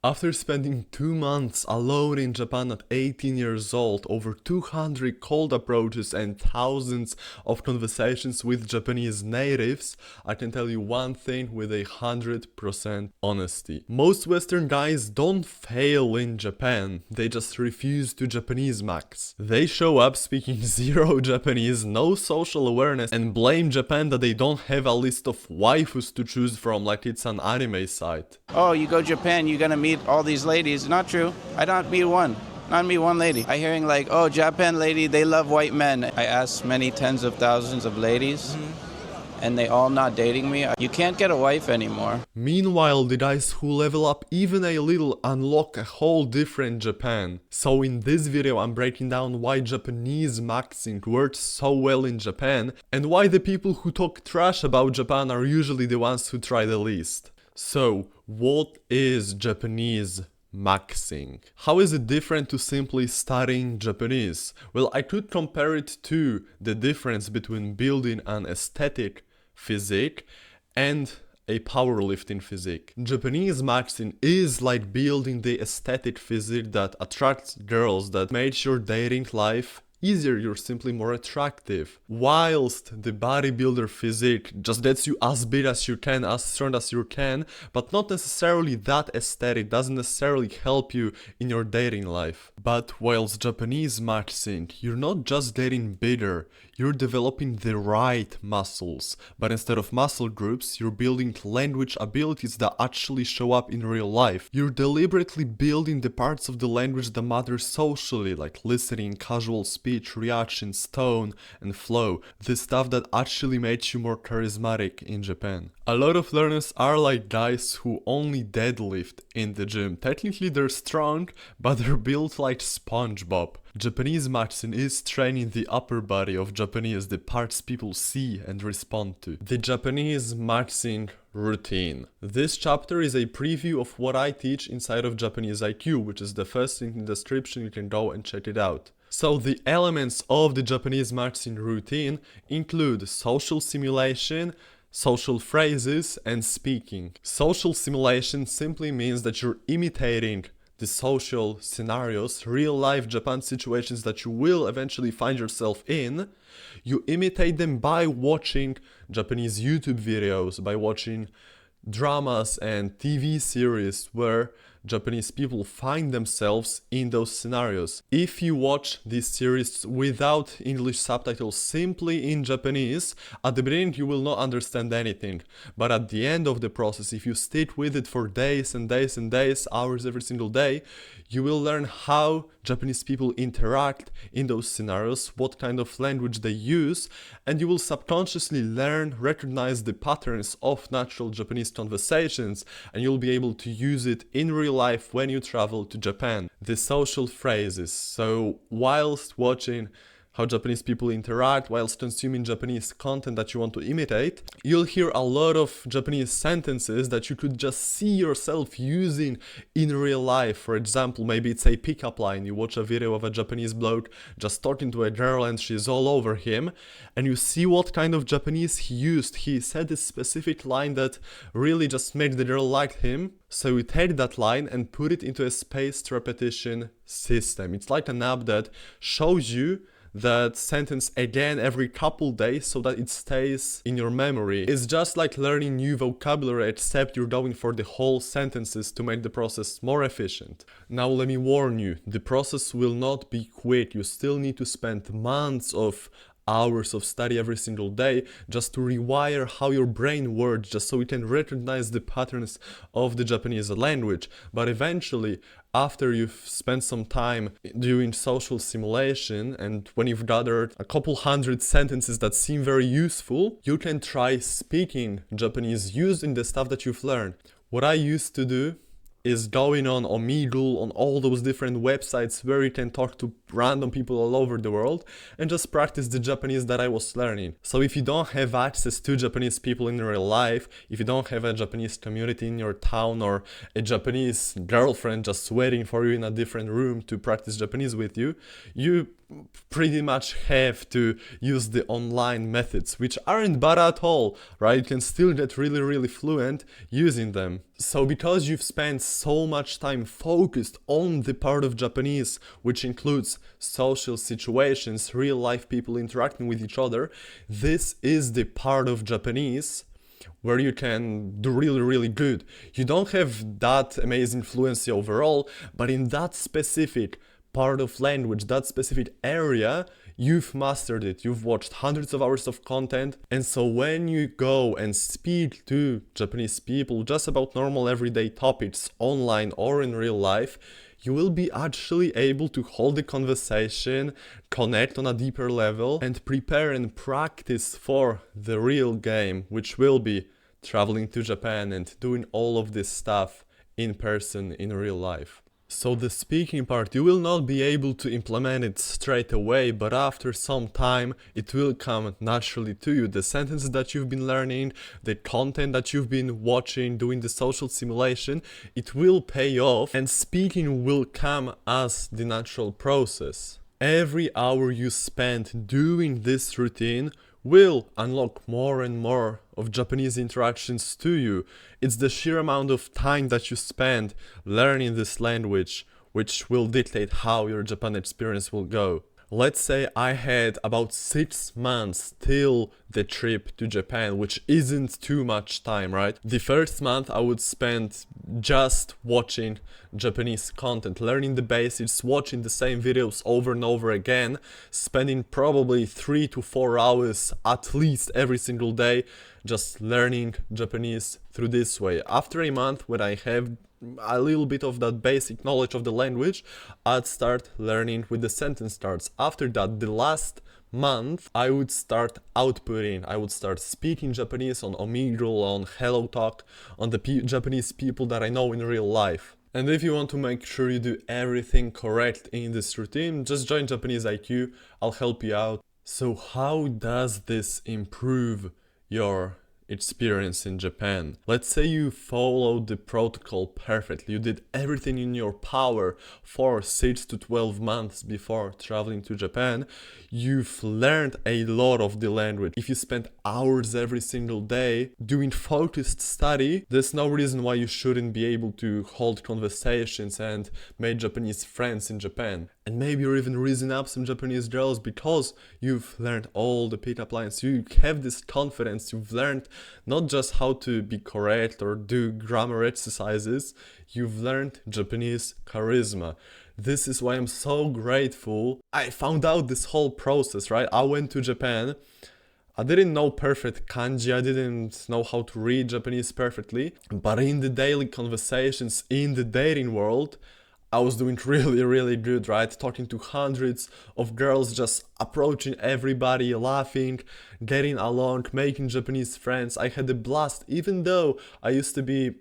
After spending 2 months alone in Japan at 18 years old, over 200 cold approaches and thousands of conversations with Japanese natives, I can tell you one thing with 100% honesty. Most Western guys don't fail in Japan, they just refuse to Japanesemaxx. They show up speaking zero Japanese, no social awareness, and blame Japan that they don't have a list of waifus to choose from like it's an anime site. Oh, you go to Japan, you're gonna meet all these ladies. Not true. I don't meet one. Not meet one lady. I hearing like, oh, Japan lady, they love white men. I asked many tens of thousands of ladies, and they all not dating me. You can't get a wife anymore. Meanwhile, the guys who level up even a little unlock a whole different Japan. So in this video I'm breaking down why Japanesemaxxing works so well in Japan, and why the people who talk trash about Japan are usually the ones who try the least. So, what is Japanesemaxxing? How is it different to simply studying Japanese? Well, I could compare it to the difference between building an aesthetic physique and a powerlifting physique. Japanesemaxxing is like building the aesthetic physique that attracts girls, that makes your dating life easier, you're simply more attractive. Whilst the bodybuilder physique just gets you as big as you can, as strong as you can, but not necessarily that aesthetic, doesn't necessarily help you in your dating life. But whilst Japanesemaxxing, you're not just getting bigger, you're developing the right muscles, but instead of muscle groups, you're building language abilities that actually show up in real life. You're deliberately building the parts of the language that matter socially, like listening, casual speech, reactions, tone, and flow. The stuff that actually makes you more charismatic in Japan. A lot of learners are like guys who only deadlift in the gym. Technically they're strong, but they're built like SpongeBob. Japanesemaxxing is training the upper body of Japanese, the parts people see and respond to. The Japanesemaxxing routine. This chapter is a preview of what I teach inside of Japanese IQ, which is the first thing in the description, you can go and check it out. So the elements of the Japanesemaxxing routine include social simulation, social phrases, and speaking. Social simulation simply means that you're imitating the social scenarios, real life Japan situations that you will eventually find yourself in. You imitate them by watching Japanese YouTube videos, by watching dramas and TV series where Japanese people find themselves in those scenarios. If you watch these series without English subtitles, simply in Japanese, at the beginning you will not understand anything. But at the end of the process, if you stick with it for days and days and days, hours every single day, you will learn how Japanese people interact in those scenarios, what kind of language they use, and you will subconsciously learn, recognize the patterns of natural Japanese conversations, and you'll be able to use it in real life when you travel to Japan. The social phrases. So whilst watching how Japanese people interact, whilst consuming Japanese content that you want to imitate, you'll hear a lot of Japanese sentences that you could just see yourself using in real life. For example, maybe it's a pickup line. You watch a video of a Japanese bloke just talking to a girl and she's all over him, and you see what kind of Japanese he used. He said this specific line that really just made the girl like him. So you take that line and put it into a spaced repetition system. It's like an app that shows you that sentence again every couple days so that it stays in your memory. It's just like learning new vocabulary, except you're going for the whole sentences to make the process more efficient. Now let me warn you, the process will not be quick. You still need to spend months of hours of study every single day just to rewire how your brain works, just so you can recognize the patterns of the Japanese language. But eventually, after you've spent some time doing social simulation and when you've gathered a couple hundred sentences that seem very useful, you can try speaking Japanese using the stuff that you've learned. What I used to do is going on Omegle, on all those different websites where you can talk to random people all over the world and just practice the Japanese that I was learning. So if you don't have access to Japanese people in real life, if you don't have a Japanese community in your town or a Japanese girlfriend just waiting for you in a different room to practice Japanese with you, you pretty much have to use the online methods, which aren't bad at all, right? You can still get really fluent using them. So because you've spent so much time focused on the part of Japanese, which includes social situations, real life people interacting with each other, this is the part of Japanese where you can do really good. You don't have that amazing fluency overall, but in that specific part of language, that specific area, you've mastered it. You've watched hundreds of hours of content, and so when you go and speak to Japanese people just about normal everyday topics online or in real life, you will be actually able to hold the conversation, connect on a deeper level, and prepare and practice for the real game, which will be traveling to Japan and doing all of this stuff in person in real life. So the speaking part, you will not be able to implement it straight away, but after some time it will come naturally to you. The sentences that you've been learning, the content that you've been watching, doing the social simulation, it will pay off and speaking will come as the natural process. Every hour you spend doing this routine will unlock more and more of Japanese interactions to you. It's the sheer amount of time that you spend learning this language which will dictate how your Japan experience will go. Let's say I had about 6 months till the trip to Japan, which isn't too much time, right? The first month I would spend just watching Japanese content, learning the basics, watching the same videos over and over again, spending probably 3 to 4 hours at least every single day just learning Japanese through this way. After a month, when I have a little bit of that basic knowledge of the language, I'd start learning with the sentence starts. After that, the last month, I would start outputting. I would start speaking Japanese on Omegle, on HelloTalk, on the Japanese people that I know in real life. And if you want to make sure you do everything correct in this routine, just join Japanese IQ, I'll help you out. So how does this improve your experience in Japan? Let's say you followed the protocol perfectly, you did everything in your power for 6 to 12 months before traveling to Japan, you've learned a lot of the language. If you spend hours every single day doing focused study, there's no reason why you shouldn't be able to hold conversations and make Japanese friends in Japan. And maybe you're even raising up some Japanese girls because you've learned all the pickup lines. You have this confidence. You've learned not just how to be correct or do grammar exercises. You've learned Japanese charisma. This is why I'm so grateful I found out this whole process, right? I went to Japan. I didn't know perfect kanji, I didn't know how to read Japanese perfectly. But in the daily conversations, in the dating world, I was doing really good, right? Talking to hundreds of girls, just approaching everybody, laughing, getting along, making Japanese friends. I had a blast, even though I used to be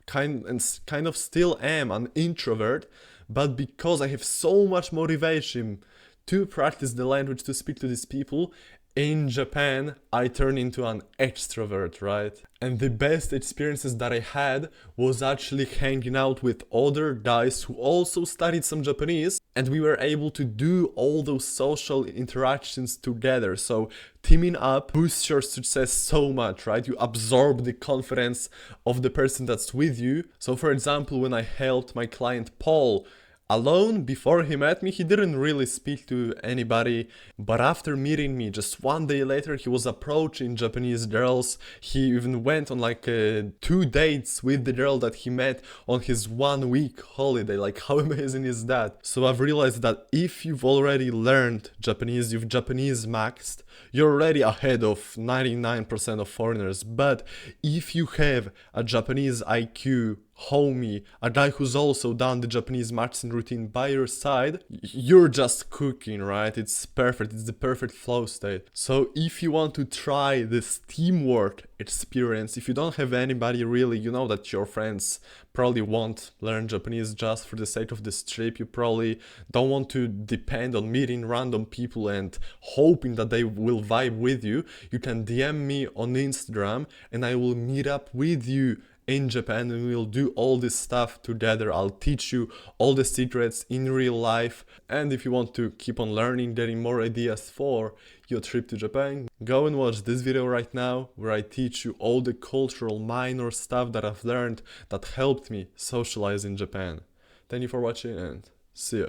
kind of still am an introvert, but because I have so much motivation to practice the language, to speak to these people, in Japan, I turned into an extrovert, right? And the best experiences that I had was actually hanging out with other guys who also studied some Japanese, and we were able to do all those social interactions together. So teaming up boosts your success so much, right? You absorb the confidence of the person that's with you. So for example, when I helped my client Paul alone, before he met me, he didn't really speak to anybody, but after meeting me, just one day later, he was approaching Japanese girls. He even went on like 2 dates with the girl that he met on his 1 week holiday. Like, how amazing is that? So I've realized that if you've already learned Japanese, you've Japanesemaxxed, you're already ahead of 99% of foreigners. But if you have a Japanese IQ homie, a guy who's also done the Japanesemaxxing routine by your side, you're just cooking, right? It's perfect. It's the perfect flow state. So if you want to try this teamwork experience, if you don't have anybody really, you know that your friends probably won't learn Japanese just for the sake of this trip. You probably don't want to depend on meeting random people and hoping that they will vibe with you. You can DM me on Instagram and I will meet up with you in Japan, and we'll do all this stuff together. I'll teach you all the secrets in real life. And if you want to keep on learning, getting more ideas for your trip to Japan, go and watch this video right now, where I teach you all the cultural minor stuff that I've learned that helped me socialize in Japan. Thank you for watching and see ya.